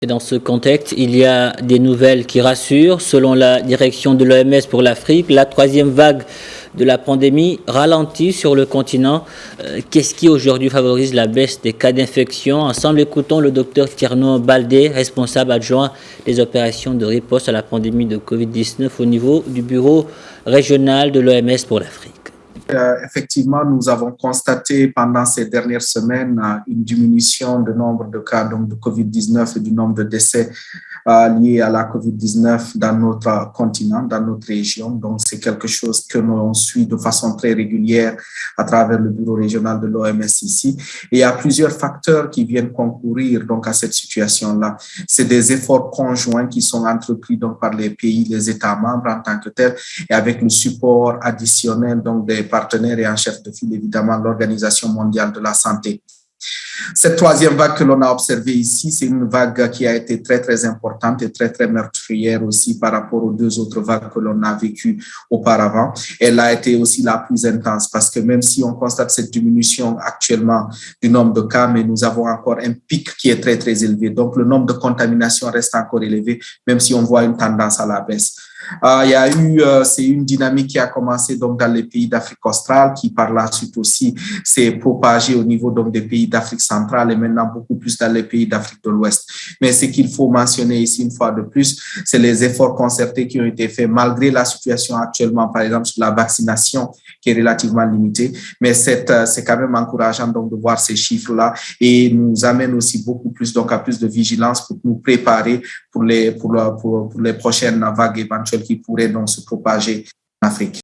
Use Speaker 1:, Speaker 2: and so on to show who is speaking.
Speaker 1: Et dans ce contexte, il y a des nouvelles qui rassurent. Selon la direction de l'OMS pour l'Afrique, la troisième vague de la pandémie ralentit sur le continent. Qu'est-ce qui aujourd'hui favorise la baisse des cas d'infection? Ensemble, écoutons le docteur Tierno Baldé, responsable adjoint des opérations de riposte à la pandémie de Covid-19 au niveau du bureau régional de l'OMS pour l'Afrique.
Speaker 2: Effectivement, nous avons constaté pendant ces dernières semaines une diminution du nombre de cas donc, de COVID-19 et du nombre de décès liés à la COVID-19 dans notre continent, dans notre région. Donc, c'est quelque chose que l'on suit de façon très régulière à travers le bureau régional de l'OMS ici. Et il y a plusieurs facteurs qui viennent concourir donc, à cette situation-là. C'est des efforts conjoints qui sont entrepris donc, par les pays, les États membres en tant que tels, et avec le support additionnel donc, des partenaires et en chef de file, évidemment, l'Organisation mondiale de la santé. Cette troisième vague que l'on a observée ici, c'est une vague qui a été très, très importante et très, très meurtrière aussi par rapport aux deux autres vagues que l'on a vécues auparavant. Elle a été aussi la plus intense parce que même si on constate cette diminution actuellement du nombre de cas, mais nous avons encore un pic qui est très, très élevé. Donc, le nombre de contaminations reste encore élevé, même si on voit une tendance à la baisse. C'est une dynamique qui a commencé donc dans les pays d'Afrique australe, qui par la suite aussi s'est propagée au niveau donc des pays d'Afrique centrale et maintenant beaucoup plus dans les pays d'Afrique de l'Ouest. Mais ce qu'il faut mentionner ici une fois de plus, c'est les efforts concertés qui ont été faits malgré la situation actuellement, par exemple sur la vaccination qui est relativement limitée. Mais c'est quand même encourageant donc de voir ces chiffres-là et nous amène aussi beaucoup plus donc à plus de vigilance pour nous préparer pour les prochaines vagues éventuelles qui pourraient donc se propager en Afrique.